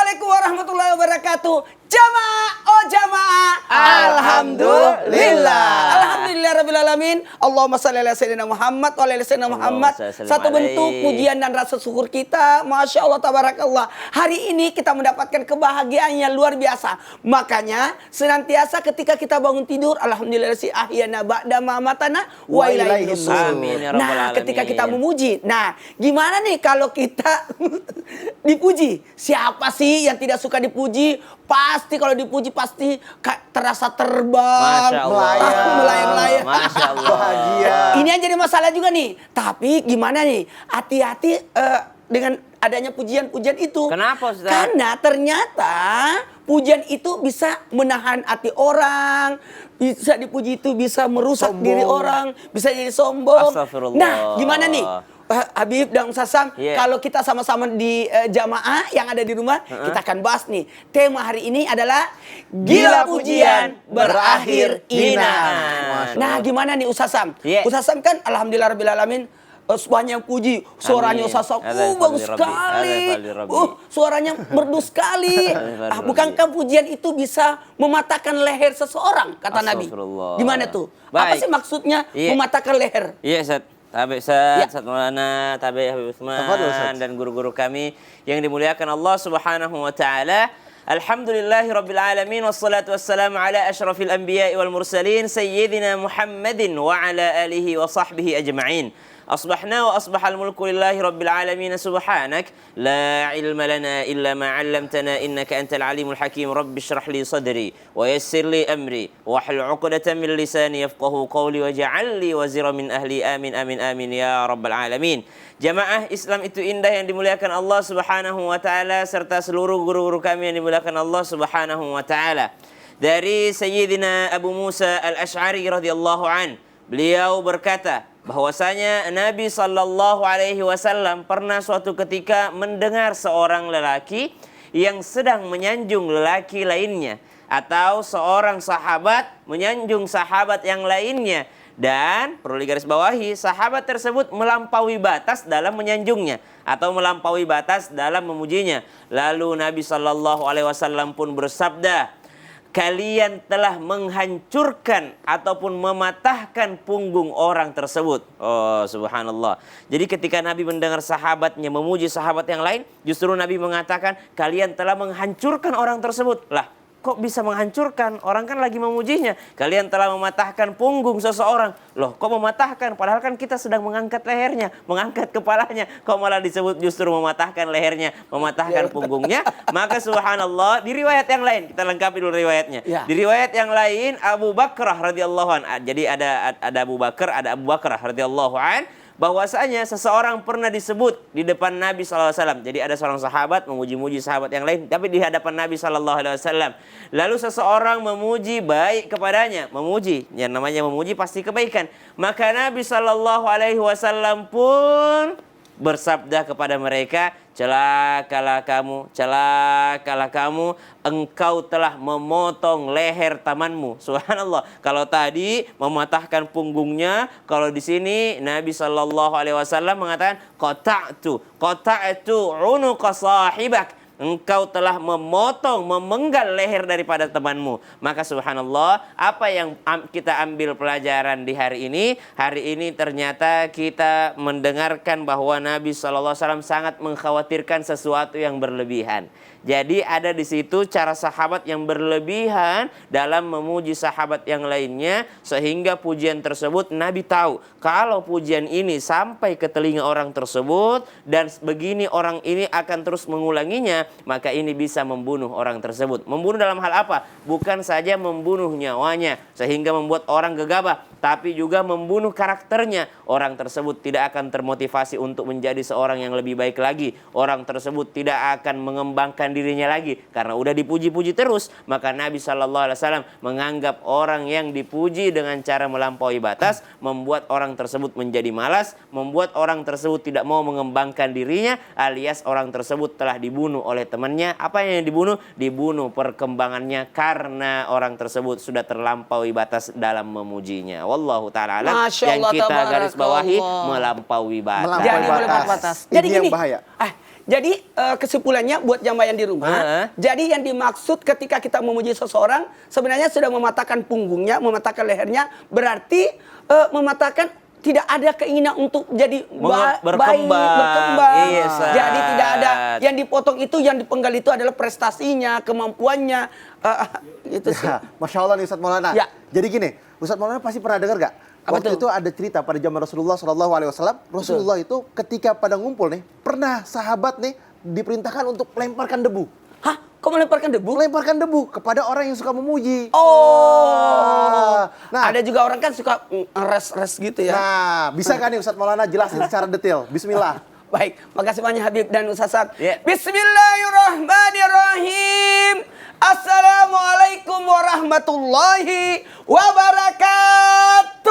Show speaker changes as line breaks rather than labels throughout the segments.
Assalamualaikum warahmatullahi wabarakatuh. Jamaah, oh jamaah.
Alhamdulillah.
Alhamdulillah rabbil alamin. Allahumma shalli ala sayyidina Muhammad wa ala sayyidina Muhammad. Satu bentuk pujian dan rasa syukur kita. Masya Allah, tabarakallah. Hari ini kita mendapatkan kebahagiaan yang luar biasa. Makanya senantiasa ketika kita bangun tidur, alhamdulillah si ahyana ba'da ma amatana wa ilaihi nusyur.
Amin ya rabbal
Nah,
alamin.
ketika kita memuji. Nah, gimana nih kalau kita dipuji? Siapa sih yang tidak suka dipuji? Pasti kalau dipuji pasti terasa terbang,
Masya Allah.
melayang-layang.
Masya Allah.
Bahagia.
Ini yang jadi masalah juga nih. Tapi gimana nih? Hati-hati dengan adanya pujian-pujian itu.
Kenapa, Ustaz?
Karena ternyata pujian itu bisa menahan hati orang. Bisa dipuji itu bisa merusak diri orang. Bisa jadi sombong.
Astagfirullah.
Nah, gimana nih? Habib dan Ustaz Sam, kalau kita sama-sama di jamaah yang ada di rumah, kita akan bahas nih. Tema hari ini adalah Gila Pujian Berakhir Inang. Nah, gimana nih Ustaz Sam? Ustaz Sam kan alhamdulillah rabbil alamin banyak puji. Suaranya Ustaz Sam bagus sekali. Suaranya merdu sekali. Bukankah pujian itu bisa mematahkan leher seseorang, kata Nabi? Gimana tuh? Apa sih maksudnya mematahkan leher?
Iya, Ustaz. Tabi Ustaz Maulana, Tabi Habib Utsman dan guru-guru kami yang dimuliakan Allah Subhanahu wa taala. Alhamdulillahirabbil alamin wassalatu wassalamu ala asyrafil anbiya'i wal mursalin sayyidina Muhammadin wa ala alihi wa sahbihi ajma'in. أصبحنا وأصبح الملك لله رب العالمين سبحانك لا علم لنا إلا ما علمتنا إنك أنت العليم الحكيم رب اشرح لي صدري ويسر لي أمري واحلل عقدة من لساني يفقهوا قولي واجعل لي وزيرا من أهلي آمين آمين آمين يا رب العالمين. Jamaah Islam itu indah yang dimuliakan Allah Subhanahu wa taala serta seluruh guru-guru kami yang dimuliakan Allah Subhanahu wa taala. Dari Sayyidina Abu Musa Al-Asy'ari radhiyallahu an, beliau berkata bahwasanya Nabi Sallallahu Alaihi Wasallam pernah suatu ketika mendengar seorang lelaki yang sedang menyanjung lelaki lainnya, atau seorang sahabat menyanjung sahabat yang lainnya, dan perlu digarisbawahi sahabat tersebut melampaui batas dalam menyanjungnya atau melampaui batas dalam memujinya. Lalu Nabi Sallallahu Alaihi Wasallam pun bersabda, kalian telah menghancurkan ataupun mematahkan punggung orang tersebut. Oh, subhanallah. Jadi ketika Nabi mendengar sahabatnya memuji sahabat yang lain, justru Nabi mengatakan, kalian telah menghancurkan orang tersebut. Lah, kok bisa menghancurkan? Orang kan lagi memujinya. Kalian telah mematahkan punggung seseorang. Loh, kok mematahkan? Padahal kan kita sedang mengangkat lehernya, mengangkat kepalanya. Kok malah disebut justru mematahkan lehernya, mematahkan punggungnya? Maka subhanallah, di riwayat yang lain, kita lengkapi dulu riwayatnya. Di riwayat yang lain, Abu Bakrah radhiyallahu an. Jadi ada Abu Bakar, ada Abu Bakrah radhiyallahu an. Bahwasanya seseorang pernah disebut di depan Nabi SAW. Jadi ada seorang sahabat memuji-muji sahabat yang lain, tapi di hadapan Nabi SAW. Lalu seseorang memuji baik kepadanya, memuji, yang namanya memuji pasti kebaikan. Maka Nabi SAW pun bersabda kepada mereka, celakalah kamu, engkau telah memotong leher temanmu. Subhanallah. Kalau tadi mematahkan punggungnya, kalau di sini Nabi Shallallahu Alaihi Wasallam mengatakan qata'tu unuqa sahibak. Engkau telah memotong, memenggal leher daripada temanmu. Maka subhanallah, apa yang kita ambil pelajaran di hari ini? Hari ini ternyata kita mendengarkan bahwa Nabi SAW sangat mengkhawatirkan sesuatu yang berlebihan. Jadi ada di situ cara sahabat yang berlebihan dalam memuji sahabat yang lainnya, sehingga pujian tersebut Nabi tahu kalau pujian ini sampai ke telinga orang tersebut dan begini orang ini akan terus mengulanginya, maka ini bisa membunuh orang tersebut. Membunuh dalam hal apa? Bukan saja membunuh nyawanya sehingga membuat orang gegabah, tapi juga membunuh karakternya. Orang tersebut tidak akan termotivasi untuk menjadi seorang yang lebih baik lagi. Orang tersebut tidak akan mengembangkan dirinya lagi karena udah dipuji-puji terus. Maka Nabi SAW menganggap orang yang dipuji dengan cara melampaui batas membuat orang tersebut menjadi malas, membuat orang tersebut tidak mau mengembangkan dirinya, alias orang tersebut telah dibunuh oleh temannya. Apa yang dibunuh? Dibunuh perkembangannya karena orang tersebut sudah terlampaui batas dalam memujinya. Wallahu ta'ala alam. Yang kita garis bawahi melampaui batas.
Jadi
Ini yang bahaya.
Jadi kesimpulannya buat jamaah yang di rumah, jadi yang dimaksud ketika kita memuji seseorang sebenarnya sudah mematahkan punggungnya, mematahkan lehernya, berarti mematahkan tidak ada keinginan untuk jadi berkembang.
Iya,
jadi tidak ada yang dipotong itu, yang dipenggal itu adalah prestasinya, kemampuannya. Gitu sih.
Ya, Masya Allah nih Ustadz Maulana.
Ya.
Jadi gini, Ustadz Maulana pasti pernah dengar gak? Waktu itu ada cerita pada zaman Rasulullah SAW. Rasulullah itu ketika pada ngumpul nih, pernah sahabat nih diperintahkan untuk melemparkan debu.
Hah? Kok melemparkan debu?
Melemparkan debu kepada orang yang suka memuji.
Nah, ada juga orang kan suka res gitu ya.
Nah, bisa kan nih Ustadz Maulana jelasin secara detail? Bismillah.
Baik, makasih banyak Habib dan Ustaz Sam.
Yeah.
Bismillahirrahmanirrahim. Assalamualaikum warahmatullahi wabarakatuh.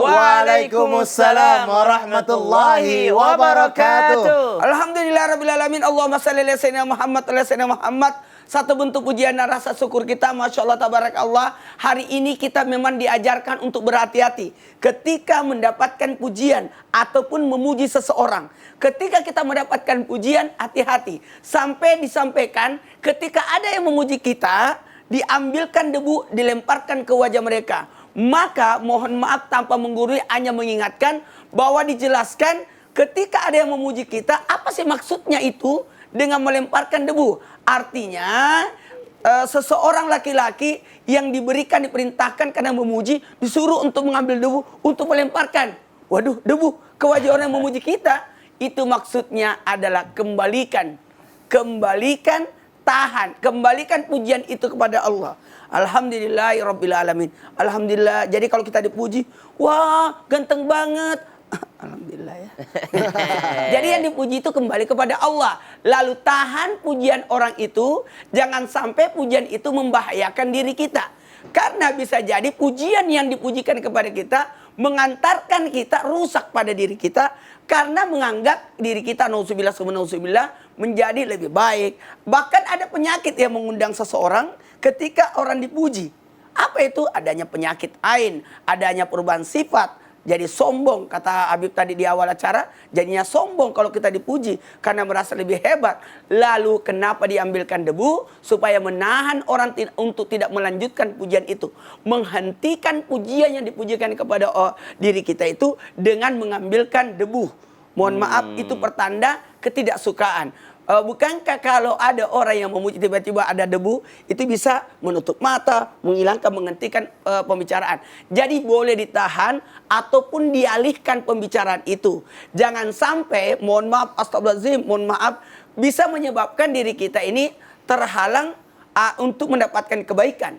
Waalaikumsalam warahmatullahi wabarakatuh.
Alhamdulillahirabbil alamin. Allahumma shalli ala sayyidina Muhammad wa ala sayyidina Muhammad. Satu bentuk pujian dan rasa syukur kita, Masya Allah, tabarakallah. Hari ini kita memang diajarkan untuk berhati-hati ketika mendapatkan pujian ataupun memuji seseorang. Ketika kita mendapatkan pujian, hati-hati. Sampai disampaikan ketika ada yang memuji kita, diambilkan debu, dilemparkan ke wajah mereka. Maka mohon maaf tanpa menggurui, hanya mengingatkan bahwa dijelaskan ketika ada yang memuji kita, apa sih maksudnya itu dengan melemparkan debu? Artinya seseorang laki-laki yang diperintahkan karena memuji, disuruh untuk mengambil debu untuk melemparkan. Waduh, debu ke wajah orang yang memuji kita. Itu maksudnya adalah kembalikan, tahan, kembalikan pujian itu kepada Allah. Alhamdulillahirabbil alamin. Alhamdulillah. Jadi kalau kita dipuji, wah ganteng banget. Alhamdulillah ya. Jadi yang dipuji itu kembali kepada Allah. Lalu tahan pujian orang itu, jangan sampai pujian itu membahayakan diri kita. Karena bisa jadi pujian yang dipujikan kepada kita mengantarkan kita rusak pada diri kita, karena menganggap diri kita nauzubillah menjadi lebih baik. Bahkan ada penyakit yang mengundang seseorang ketika orang dipuji. Apa itu? Adanya penyakit ain, adanya perubahan sifat. Jadi sombong, kata Habib tadi di awal acara, jadinya sombong kalau kita dipuji karena merasa lebih hebat. Lalu kenapa diambilkan debu? Supaya menahan orang untuk tidak melanjutkan pujian itu. Menghentikan pujian yang dipujikan kepada diri kita itu dengan mengambilkan debu. Mohon maaf, itu pertanda ketidaksukaan. Bukankah kalau ada orang yang memuji tiba-tiba ada debu, itu bisa menutup mata, menghilangkan, menghentikan pembicaraan. Jadi boleh ditahan ataupun dialihkan pembicaraan itu. Jangan sampai, mohon maaf, astagfirullahaladzim, mohon maaf, bisa menyebabkan diri kita ini terhalang untuk mendapatkan kebaikan.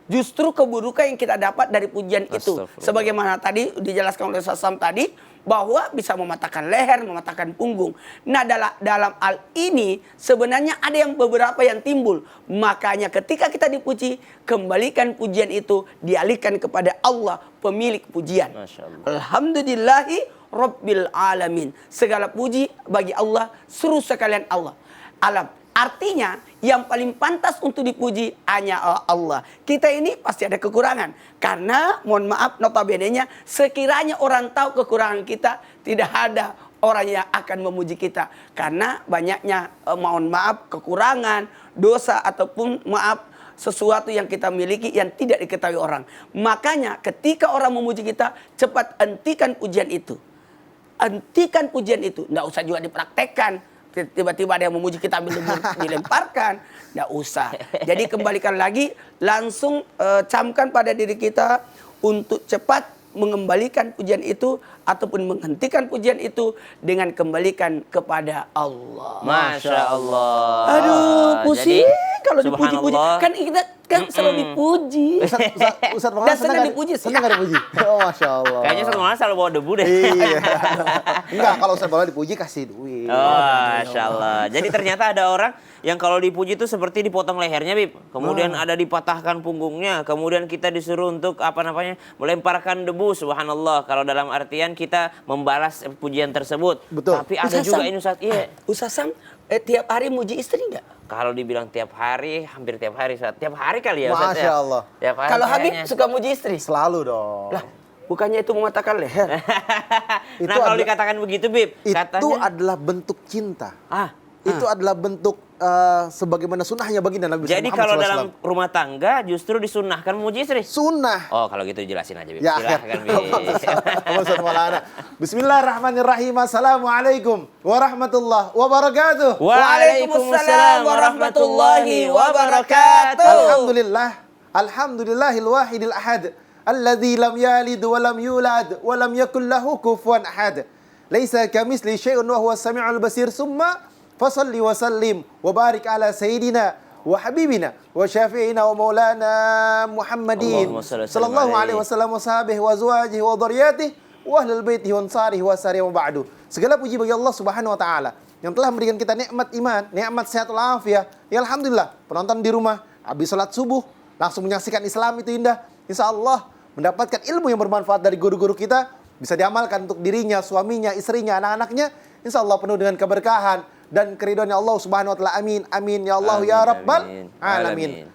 Justru keburukan yang kita dapat dari pujian itu. Sebagaimana tadi dijelaskan oleh Sasam tadi, bahwa bisa mematahkan leher, mematahkan punggung. Nah, dalam hal ini sebenarnya ada yang beberapa yang timbul. Makanya ketika kita dipuji, kembalikan pujian itu, dialihkan kepada Allah, pemilik pujian. Alhamdulillahi Rabbil Alamin. Segala puji bagi Allah, seru sekalian Allah. Alam. Artinya yang paling pantas untuk dipuji hanya Allah. Kita ini pasti ada kekurangan. Karena mohon maaf notabene-nya, sekiranya orang tahu kekurangan kita, tidak ada orang yang akan memuji kita. Karena banyaknya mohon maaf kekurangan, dosa ataupun maaf sesuatu yang kita miliki yang tidak diketahui orang. Makanya ketika orang memuji kita, cepat hentikan pujian itu. Hentikan pujian itu. Nggak usah juga dipraktekkan. Tiba-tiba ada yang memuji kita dilemparkan, nggak usah. Jadi kembalikan lagi, langsung camkan pada diri kita untuk cepat mengembalikan pujian itu ataupun menghentikan pujian itu dengan kembalikan kepada Allah.
Masya Allah.
Aduh, pusing kalau dipuji-puji. Kan kita selalu dipuji.
Ustaz Maulana senang dipuji. Senang nggak dipuji? Oh, Masya Allah.
Kayaknya Ustaz Maulana selalu bawa debu deh.
Iya. Enggak, kalau Ustaz Maulana dipuji kasih duit.
Oh, Masya Allah. Jadi ternyata ada orang yang kalau dipuji itu seperti dipotong lehernya, Bib. Kemudian ada dipatahkan punggungnya. Kemudian kita disuruh untuk melemparkan debu. Subhanallah. Kalau dalam artian kita membalas pujian tersebut.
Betul.
Tapi ada juga ini Ustaz. Iya.
Ustaz Sam, tiap hari muji istri nggak?
Kalau dibilang tiap hari, hampir tiap hari, Ustaz. Tiap hari kali ya, Ustaz.
Masya Allah.
Tiap hari.
Kalau Habib suka muji istri?
Selalu dong.
Lah, bukannya itu mematahkan leher?
Nah, kalau dikatakan begitu, Bib,
itu
katanya
adalah bentuk cinta. itu adalah bentuk sebagaimana sunnahnya baginda Nabi
Jadi
Muhammad
kalau
SAW.
dalam rumah tangga justru disunnahkan memuji istri?
Sunnah.
Oh, kalau gitu jelasin aja, Bib.
Ya,
Silahkan, Bib.
Bismillahirrahmanirrahim. Assalamualaikum warahmatullahi wabarakatuh.
Waalaikumsalam warahmatullahi wabarakatuh.
Alhamdulillah. Alhamdulillahil wahidil ahad. Alladzi lam yalid wa lam yulad wa lam yakul lahu kufuwan ahad. Laisa kamitsli syai'un wa huwas samiul basir. Summa fasalli wa sallim wa barik ala sayyidina wa habibina wa syafi'ina wa maulana Muhammadin sallallahu alaihi wasallam wa sahbihi wa azwajihi wa dhurriyyatihi wa ahlul baitihi wa ansarihi wa sari wa ba'du. Segala puji bagi Allah Subhanahu wa taala yang telah memberikan kita nikmat iman, nikmat sehat walafiat. Ya alhamdulillah, penonton di rumah habis salat subuh langsung menyaksikan Islam itu indah. Insyaallah mendapatkan ilmu yang bermanfaat dari guru-guru kita, bisa diamalkan untuk dirinya, suaminya, istrinya, anak-anaknya. Insyaallah penuh dengan keberkahan dan keridhaan Allah Subhanahu wa taala. Amin amin ya Allah ya rabbal alamin.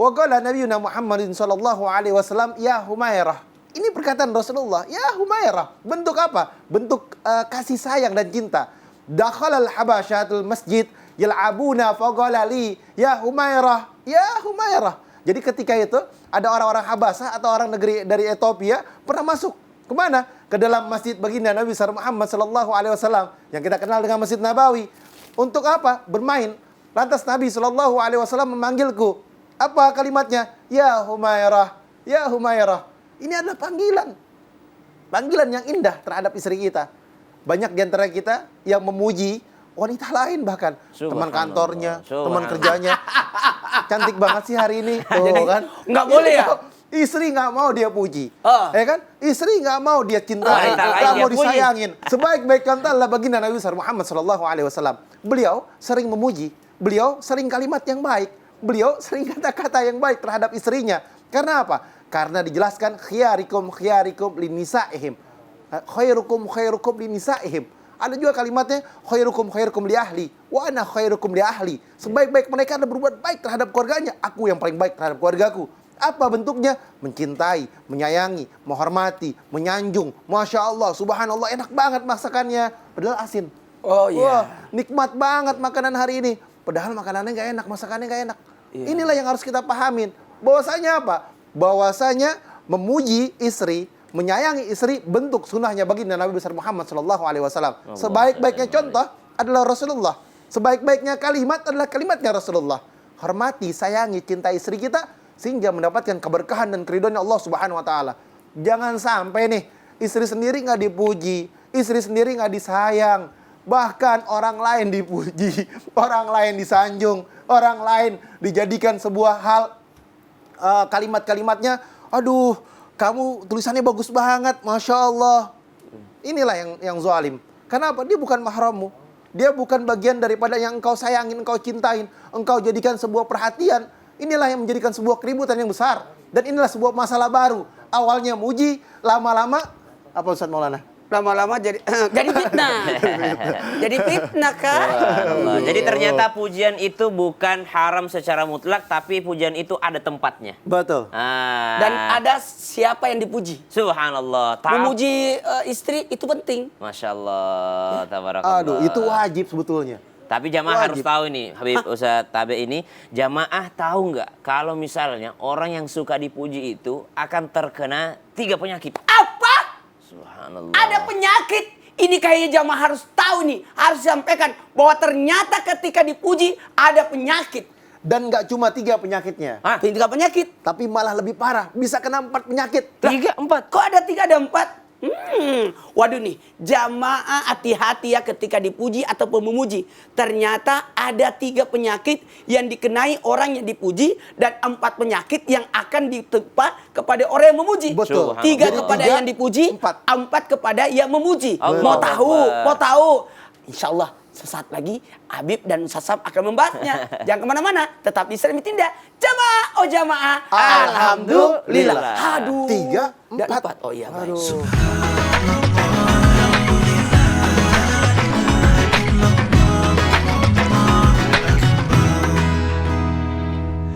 Wa qala nabiyuna Muhammadin sallallahu alaihi wasallam, ya Humairah. Ini perkataan Rasulullah, ya Humairah. Bentuk apa? Bentuk kasih sayang dan cinta. Dakhalal habasyatul masjid yal'abuna faqala li ya Humairah, ya Humairah. Jadi ketika itu ada orang-orang Habasah atau orang negeri dari Ethiopia pernah masuk kemana? Ke dalam masjid baginda Nabi Muhammad sallallahu alaihi wasallam yang kita kenal dengan Masjid Nabawi. Untuk apa? Bermain. Lantas Nabi sallallahu alaihi wasallam memanggilku. Apa kalimatnya? Ya Humairah, ya Humairah. Ini adalah panggilan. Panggilan yang indah terhadap istri kita. Banyak di antara kita yang memuji wanita lain bahkan. Teman kantornya, teman kerjanya. Cantik banget sih hari ini. Tuh kan.
Nggak boleh ya?
Istri nggak mau dia puji, ya kan? Istri nggak mau dia cintai, nggak mau disayangin. Sebaik-baik kata adalah baginda Nabi Muhammad sallallahu alaihi wasallam. Beliau sering memuji, beliau sering kalimat yang baik, beliau sering kata-kata yang baik terhadap istrinya. Karena apa? Karena dijelaskan khiyarikum linisaihim, khairukum linisaihim. Ada juga kalimatnya khairukum li ahli wa ana khairukum li ahli. Sebaik-baik mereka adalah berbuat baik terhadap keluarganya, aku yang paling baik terhadap keluargaku. Apa bentuknya? Mencintai, menyayangi, menghormati, menyanjung. Masya Allah, subhanallah, enak banget masakannya. Padahal asin.
Oh iya.
Wah, nikmat banget makanan hari ini. Padahal makanannya nggak enak, masakannya nggak enak. Yeah. Inilah yang harus kita pahamin. Bahwasanya apa? Bahwasanya memuji istri, menyayangi istri, bentuk sunnahnya baginda Nabi besar Muhammad sallallahu alaihi wasallam. Sebaik-baiknya contoh adalah Rasulullah. Sebaik-baiknya kalimat adalah kalimatnya Rasulullah. Hormati, sayangi, cintai istri kita sehingga mendapatkan keberkahan dan keridhaan Allah Subhanahu wa taala. Jangan sampai nih istri sendiri nggak dipuji, istri sendiri nggak disayang, bahkan orang lain dipuji, orang lain disanjung, orang lain dijadikan sebuah hal kalimat-kalimatnya, aduh, kamu tulisannya bagus banget, masya Allah. Inilah yang zalim. Kenapa? Dia bukan mahrammu. Dia bukan bagian daripada yang engkau sayangin, engkau cintain, engkau jadikan sebuah perhatian. Inilah yang menjadikan sebuah keributan yang besar. Dan inilah sebuah masalah baru. Awalnya muji, lama-lama, apa Ustaz Maulana?
Lama-lama jadi fitnah. Jadi fitnah kan?
Jadi ternyata pujian itu bukan haram secara mutlak, tapi pujian itu ada tempatnya.
Betul.
Dan ada siapa yang dipuji.
Subhanallah.
Memuji istri itu penting.
Masya Allah. Tabarakallah.
Aduh, itu wajib sebetulnya.
Tapi jamaah harus tahu ini, Habib Ustaz Tabe ini, jamaah tahu nggak kalau misalnya orang yang suka dipuji itu akan terkena 3 penyakit.
Apa?
Subhanallah.
Ada penyakit. Ini kayaknya jamaah harus tahu nih, harus sampaikan bahwa ternyata ketika dipuji ada penyakit.
Dan nggak cuma 3 penyakitnya.
3 penyakit.
Tapi malah lebih parah, bisa kena 4 penyakit.
3, 4.
Kok ada 3 ada 4? Waduh nih, jamaah hati-hati ya ketika dipuji ataupun memuji. Ternyata ada 3 penyakit yang dikenai orang yang dipuji dan 4 penyakit yang akan ditimpa kepada orang yang memuji.
Betul.
3 kepada yang dipuji, 4 kepada yang memuji.
Allah.
Mau tahu? Insya Allah sesaat lagi Habib dan Sasab akan membahasnya. Jangan kemana-mana, tetap di Sermi Tindak. Jamaah, oh jamaah, alhamdulillah. Aduh.
3, 4.
Dan 4. Oh iya, baik.
Aduh.